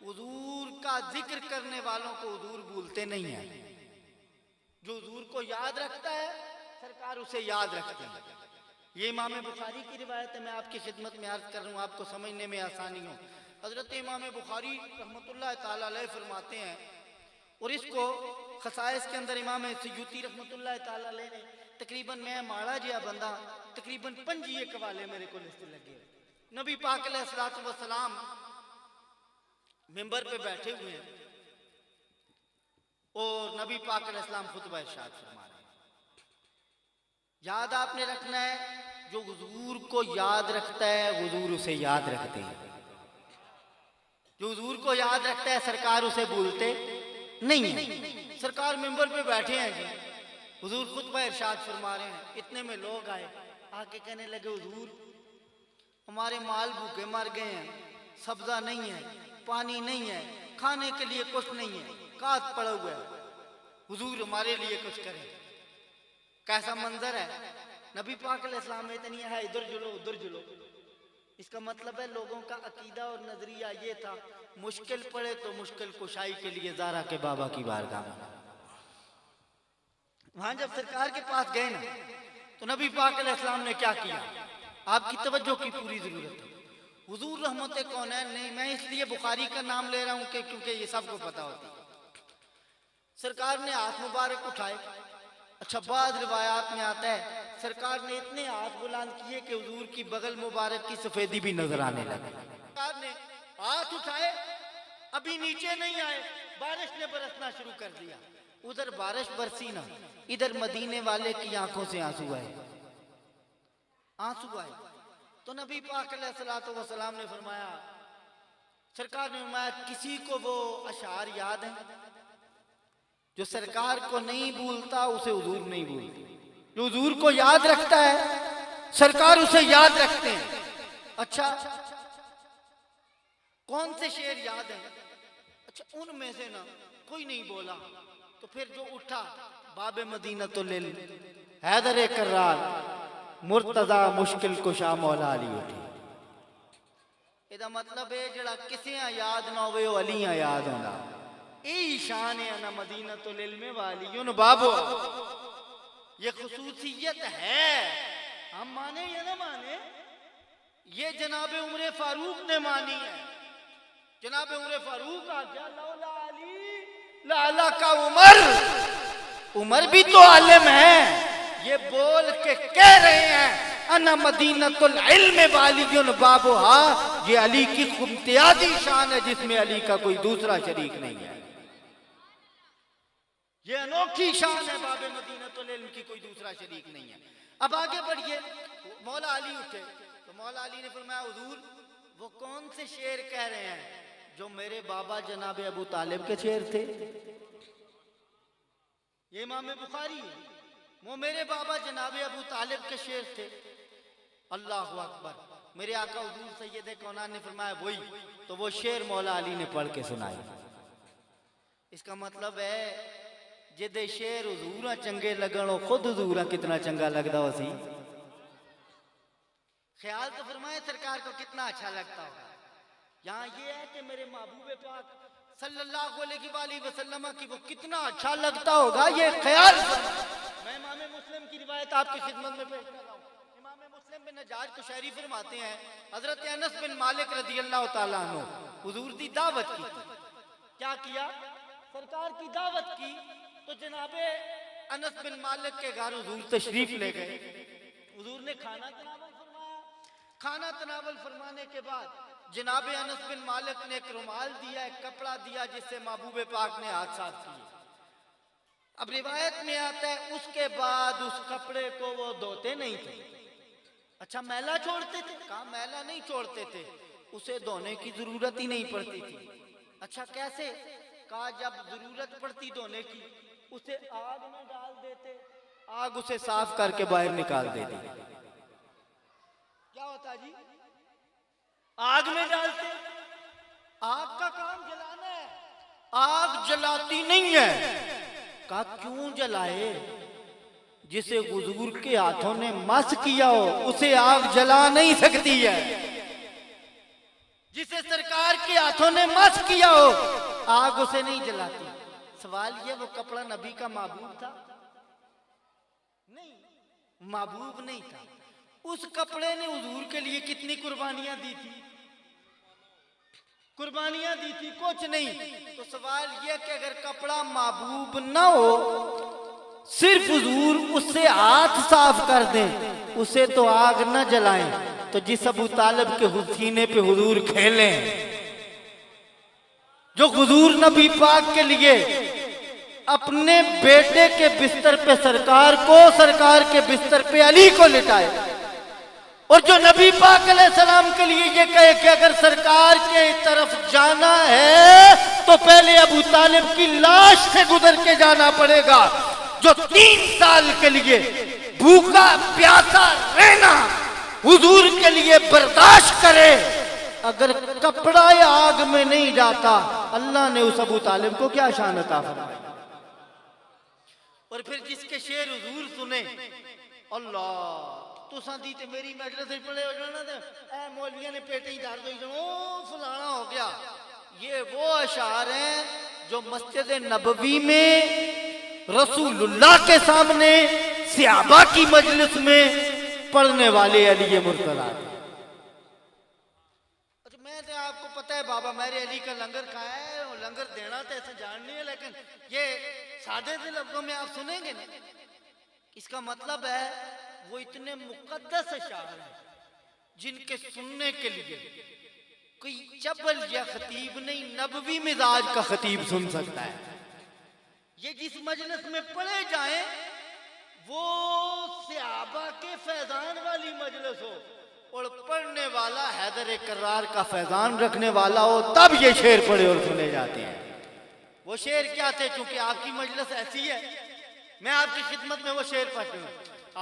حضور کا ذکر کرنے والوں کو حضور بھولتے نہیں ہیں. جو حضور کو یاد رکھتا ہے سرکار اسے یاد رکھتے ہیں. یہ امام بخاری کی روایت ہے، میں آپ کی خدمت میں عرض کر رہا ہوں آپ کو سمجھنے میں آسانی ہو. حضرت امام بخاری رحمۃ اللہ تعالی علیہ فرماتے ہیں، اور اس کو خصائص کے اندر امام سیوطی رحمۃ اللہ تعالی علیہ نے تقریباً میں ماڑا جیا بندہ تقریباً 5 قوالے میرے کو لسٹ لگے. نبی پاک علیہ الصلوۃ والسلام ممبر پہ بیٹھے ہوئے ہیں اور نبی پاک علیہ السلام خطبہ ارشاد فرما رہے ہیں. یاد آپ نے رکھنا ہے، جو حضور کو یاد رکھتا ہے حضور اسے یاد رکھتے ہیں. جو حضور کو یاد رکھتا ہے سرکار اسے بھولتے نہیں ہیں. سرکار ممبر پہ بیٹھے ہیں جی، حضور خطبہ ارشاد فرما رہے ہیں. اتنے میں لوگ آئے، آ کے کہنے لگے حضور ہمارے مال بھوکے مر گئے ہیں، سبزہ نہیں ہے، پانی نہیں ہے، کھانے کے لیے کچھ نہیں ہے، کات پڑا ہوا ہے، حضور ہمارے لیے کچھ کریں. کیسا منظر ہے. نبی پاک علیہ السلام نے اتنی ہے ادھر جلو ادھر جلو. اس کا مطلب ہے لوگوں کا عقیدہ اور نظریہ یہ تھا مشکل پڑے تو مشکل کشائی کے لیے زارا کے بابا کی بارگاہ میں. وہاں جب سرکار کے پاس گئے نا تو نبی پاک علیہ السلام نے کیا کیا، آپ کی توجہ کی پوری ضرورت ہے. حضور رحمت کونین نے، میں اس لیے بخاری کا نام لے رہا ہوں کہ کیونکہ یہ سب کو پتا ہوتی ہے. سرکار نے ہاتھ مبارک اٹھائے. اچھا بعض روایات میں آتا ہے سرکار نے اتنے ہاتھ بلند کیے کہ حضور کی بغل مبارک کی سفیدی بھی نظر آنے لگی. سرکار نے ہاتھ اٹھائے، ابھی نیچے نہیں آئے، بارش نے برسنا شروع کر دیا. ادھر بارش برسی نا، ادھر مدینے والے کی آنکھوں سے آنسو آئے. آنسو آئے تو نبی پاک علیہ الصلوۃ والسلام نے فرمایا، سرکار نے فرمایا کسی کو وہ اشعار یاد ہیں؟ جو سرکار کو نہیں بھولتا اسے حضور نہیں بھولتے. جو حضور کو یاد رکھتا ہے سرکار اسے یاد رکھتے ہیں. اچھا کون سے شعر یاد ہیں؟ اچھا ان میں سے نا کوئی نہیں بولا تو پھر جو اٹھا باب مدینہ تو لے حیدر کرار مرتضی مشکل کشا مولا علی اٹھے. یہ مطلب ہے جڑا کسے یاد نہ ہوئے وہ علی یاد ہونا. ای شان ہے انا مدینہ العلم والیون بابو. یہ خصوصیت ہے، ہم مانے یا نہ مانے، یہ جناب عمر فاروق نے مانی ہے. جناب عمر فاروق آگیا لولا علی لالا کا عمر. عمر بھی تو عالم ہے، یہ بول کے کہہ رہے ہیں انا مدینۃ العلم والیون بابوہا. یہ علی کی امتیازی شان ہے جس میں علی کا کوئی دوسرا شریک نہیں ہے. یہ انوکھی شان ہے باب مدینۃ العلم کی، کوئی دوسرا شریک نہیں ہے. اب آگے بڑھئے، مولا علی اٹھے تو مولا علی نے فرمایا حضور وہ کون سے شعر کہہ رہے ہیں؟ جو میرے بابا جناب ابو طالب کے شعر تھے. یہ امام بخاری ہے، وہ میرے بابا جناب ابو طالب کے شعر تھے. اللہ اکبر. میرے آقا حضور سید کونان نے فرمایا وہی. تو وہ شعر مولا علی نے پڑھ کے سنائی. اس کا مطلب ہے جدے شعر حضور چنگے لگنو خود حضور کتنا چنگا لگدا ہو سی. خیال تو فرمائے سرکار کو کتنا اچھا لگتا ہوگا. یہاں یہ ہے کہ میرے محبوب پاک صلی اللہ علیہ وآلہ وسلم کی وہ کتنا اچھا لگتا ہوگا، یہ خیال. میں امام مسلم کی روایت آپ کی خدمت میں پیش کر رہا ہوں. امام مسلم بن حجاج قشیری فرماتے ہیں حضرت انس بن مالک رضی اللہ تعالیٰ عنہ حضور دی دعوت کی. کیا کیا؟ سرکار کی دعوت کی. تو جناب انس بن مالک کے گھر حضور تشریف لے گئے. حضور نے کھانا تناول فرمایا. کھانا تناول فرمانے کے بعد جناب انس بن مالک نے ایک رومال دیا، ایک کپڑا دیا جس سے محبوب پاک نے ہاتھ صاف کیے. اب روایت میں آتا ہے اس کے بعد اس کپڑے کو وہ دھوتے نہیں تھے. اچھا میلا چھوڑتے تھے؟ کہا میلا نہیں چھوڑتے تھے، اسے دھونے کی ضرورت ہی نہیں پڑتی تھی. اچھا کیسے؟ کہا جب ضرورت پڑتی دھونے کی اسے آگ میں ڈال دیتے، آگ اسے صاف کر کے باہر نکال دیتی. کیا ہوتا جی؟ آگ میں ڈالتے. آگ کا کام جلانا ہے، آگ جلاتی نہیں ہے. کہا کیوں جلائے؟ جسے حضور کے ہاتھوں نے مس کیا ہو اسے آگ جلا نہیں سکتی ہے. جسے سرکار کے ہاتھوں نے مس کیا ہو آگ اسے نہیں جلاتی. سوال یہ وہ کپڑا نبی کا محبوب تھا؟ نہیں، محبوب نہیں تھا. اس کپڑے نے حضور کے لیے کتنی قربانیاں دی تھی؟ قربانیاں دی تھی کچھ نہیں. تو سوال یہ کہ اگر کپڑا محبوب نہ ہو، صرف حضور اس سے ہاتھ صاف کر دیں، اسے تو آگ نہ جلائیں، تو جس ابو طالب کے سینے پہ حضور کھیلیں، جو حضور نبی پاک کے لیے اپنے بیٹے کے بستر پہ سرکار کو، سرکار کے بستر پہ علی کو لٹائے، اور جو نبی پاک علیہ السلام کے لیے یہ کہے کہ اگر سرکار کے طرف جانا ہے تو پہلے ابو طالب کی لاش سے گزر کے جانا پڑے گا، جو 3 سال کے لیے بھوکا پیاسا رہنا حضور کے لیے برداشت کرے، اگر کپڑا آگ میں نہیں جاتا، اللہ نے اس ابو طالب کو کیا شان عطا فرمائی. اور پھر جس کے شعر حضور سنے، اللہ تو ساتھی تے میری مجلس سے پڑے ہو جانا تھے، اے مولویاں نے پیٹے ہی دار دوئی جانا، او فلانا ہو گیا. یہ وہ اشعار ہیں جو مسجد نبوی میں رسول اللہ کے سامنے صحابہ کی مجلس میں پڑھنے والے علی مرتضیٰ. میں تو آپ کو پتہ ہے بابا میرے علی کا لنگر کھایا ہے، وہ لنگر دینا تو ایسا جان نہیں ہے، لیکن یہ سادے سے لفظوں میں آپ سنیں گے نا، اس کا مطلب ہے وہ اتنے مقدس اشعار ہیں جن کے سننے کے لیے کوئی چبل یا خطیب نہیں، نبوی مزاج کا خطیب سن سکتا ہے. یہ جس مجلس میں پڑھے جائیں وہ صحابہ کے فیضان والی مجلس ہو اور پڑھنے والا حیدر کرار کا فیضان رکھنے والا ہو، تب یہ شعر پڑھے اور سنے جاتے ہیں. وہ شعر کیا تھے؟ چونکہ آپ کی مجلس ایسی ہے، میں آپ کی خدمت میں وہ شعر پڑھتا ہوں.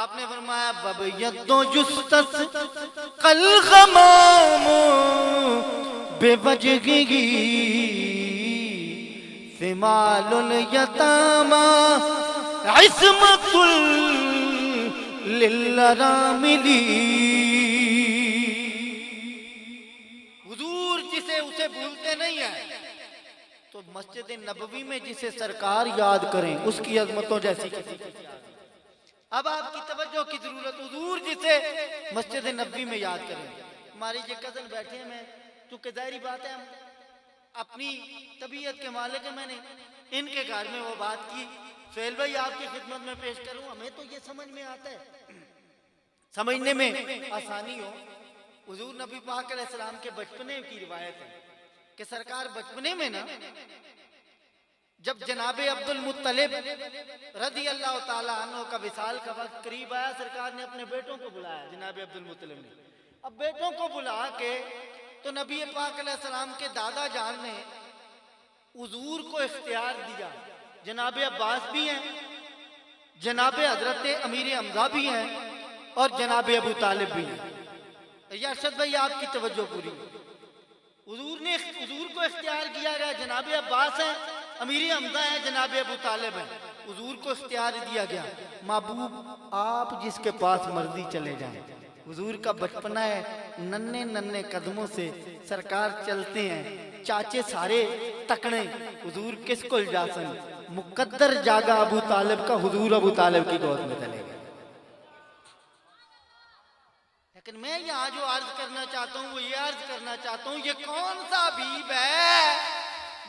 آپ نے فرمایا بَبْيَدُّ جُسْتَسْ قَلْغَمَامُ بِوَجْهِهِ ثِمَالُ الْيَتَامَى عِصْمَةٌ لِلْأَرَامِلِ. حضور جسے اسے بھولتے نہیں ہیں، تو مسجد نبوی میں جسے سرکار یاد کریں اس کی عظمتوں جیسی کسی کی یاد. اب آپ کی توجہ کی ضرورت، حضور جسے مسجد نبوی میں یاد کریں. ہماری یہ کزن بیٹھے ہیں، میں چونکہ ظاہری بات ہے ہم اپنی طبیعت کے مالک ہیں، میں نے ان کے گھر میں وہ بات کی. سہیل بھائی آپ کی خدمت میں پیش کروں، ہمیں تو یہ سمجھ میں آتا ہے، سمجھنے میں آسانی ہو. حضور نبی پاک علیہ السلام کے بچپنے کی روایت ہے کہ سرکار بچپنے میں نا، جب جناب عبد المطلب رضی اللہ تعالیٰ عنہ کا وصال کا وقت قریب آیا، سرکار نے اپنے بیٹوں کو بلایا، جناب عبد المطلب نے. اب بیٹوں کو بلا کے تو نبی پاک علیہ السلام کے دادا جان نے حضور کو اختیار دیا. جناب عباس بھی ہیں، جناب حضرت امیر حمزہ بھی ہیں، اور جناب ابو طالب بھی ہیں. یا ارشد بھائی آپ کی توجہ پوری. حضور کو اختیار کیا گیا، جناب عباس ہیں، امیر حمزہ ہیں، جناب ابو طالب ہیں. حضور کو اختیار دیا گیا، محبوب آپ جس کے پاس مرضی چلے جائیں. حضور کا بچپنا ہے، ننھے ننھے قدموں سے سرکار چلتے ہیں، چاچے سارے تکڑے، حضور کس کو جا سن. مقدر جاگا ابو طالب کا، حضور ابو طالب کی گود میں چلے گئے. لیکن میں یہاں جو عرض کرنا چاہتا ہوں وہ یہ عرض کرنا چاہتا ہوں، یہ کون سا حبیب ہے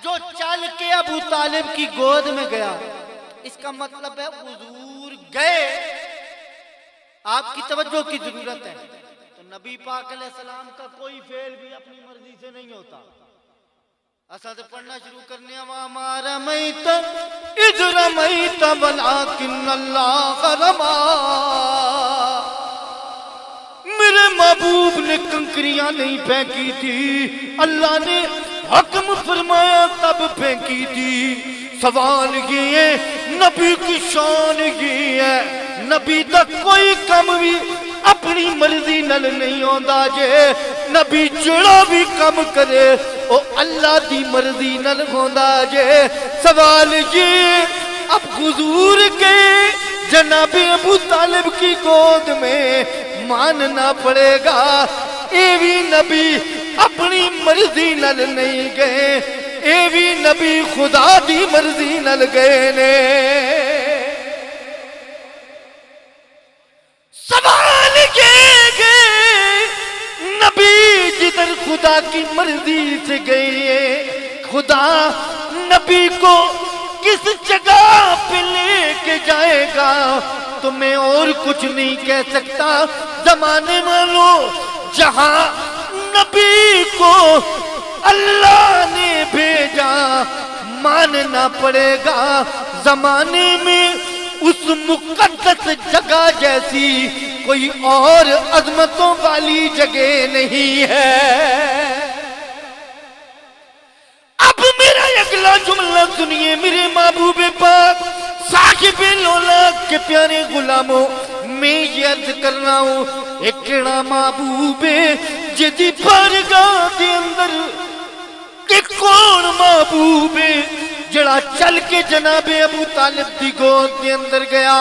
جو چل کے ابو طالب کی گود میں گیا؟ اس کا مطلب ہے حضور گئے. آپ کی توجہ کی ضرورت ہے. تو نبی پاک علیہ السلام کا کوئی فعل بھی اپنی مرضی سے نہیں ہوتا. اسد پڑھنا شروع کرنے وَمَا رَمَيْتَ إِذْ رَمَيْتَ وَلَكِنَّ اللَّهَ رَمَىٰ. میرے محبوب نے کنکریاں نہیں پھینکی تھی، اللہ نے حکم فرمایا تب پھینکی تھی. سوال یہ ہے، نبی کی شان یہ ہے، نبی تک کوئی کم بھی اپنی مرضی نل نہیں ہوندا جے. نبی جڑا بھی کم کرے او اللہ دی مرضی نل ہوندا جے. سوال یہ، اب حضور کے جناب ابو طالب کی گود میں ماننا پڑے گا، اے بھی نبی اپنی مرضی نال نہیں گئے، اے بھی نبی خدا دی مرضی نال گئے نے۔ سوال یہ گئے نبی جدھر خدا کی مرضی سے گئے، خدا نبی کو کس جگہ پہ لے کے جائے گا تو میں اور کچھ نہیں کہہ سکتا۔ زمانے والوں جہاں نبی کو اللہ نے بھیجا ماننا پڑے گا، زمانے میں اس مقدس جگہ جیسی کوئی اور عظمتوں والی جگہ نہیں ہے۔ اب میرا اگلا جملہ سنیے میرے محبوب پاک صاحب لولاک کے پیارے غلاموں، میں یہ عرض کر رہا ہوں ایک کیڑا محبوب جدی بارگاہ دے اندر کہ کون محبوب جڑا چل کے جناب ابو طالب دی گود دے اندر گیا؟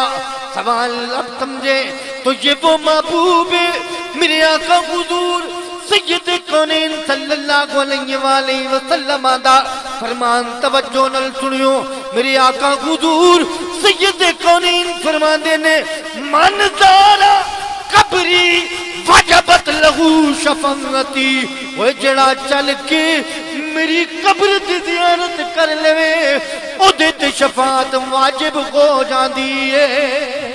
سوال اب سمجھے تو یہ وہ محبوب میرے آقا حضور سید کونین صلی اللہ علیہ وآلہ وسلم دا فرمان توجہ نال سنیو۔ میرے آقا حضور سید کونین فرمان دینے من زارا قبری وجبت لہو شفاعتی، وہ جڑا چل کے میری قبر دی زیارت کر لے او دے تے شفاعت واجب ہو جاندی ہے۔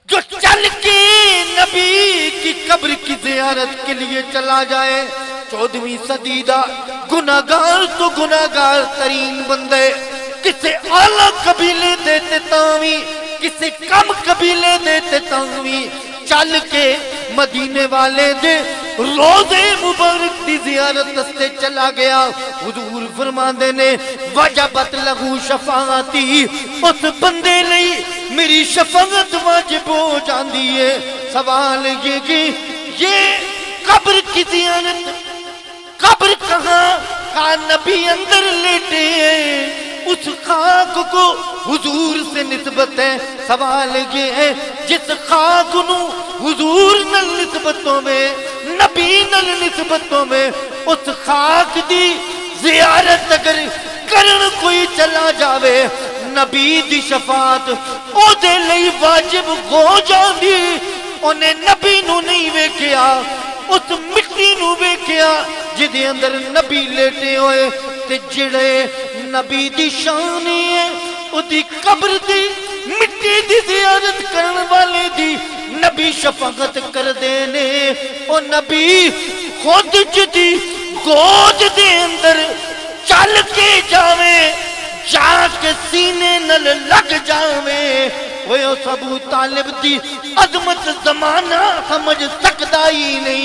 جو چل کے نبی کی قبر کی زیارت کے لیے چلا جائے، 14ویں صدی دا گناہگار تو گناہگار ترین بندے، کسے اعلیٰ قبیلے دیتے تاوی کسے کم قبیلے دیتے تاوی چل کے مدینے والے دے روزے مبارک دی زیارت دستے چلا گیا۔ حضور فرماندے نے وجبت لہو شفاعتی، اس بندے لئی میری شفاعت واجب ہو جاندی ہے۔ سوال یہ کہ یہ قبر کی زیارت، قبر کہاں کا نبی اندر لیٹے ہیں، اس خاک کو حضور سے نسبت ہے۔ سوال یہ ہے جس خاک نو حضور نل نسبتوں میں، نبی نل نسبتوں میں، اس خاک دی زیارت اگر کرن کوئی چلا جاوے، نبی دی شفاعت او دے لئی واجب ہو جاندی۔ انہیں نبی نو نہیں ویکھیا، اس مٹی نو ویکھیا جدے اندر نبی لیٹے ہوئے، تے جڑے نبی دی شان ہے او دی قبر دی مٹی دی زیارت کرن والے دی نبی شفاعت کر دینے۔ او نبی خود جدی گود دے اندر چل کے جاویں، جا کے سینے نل لگ جاویں، وہ اس ابو طالب دی عظمت زمانہ سمجھ سکتا ہی نہیں۔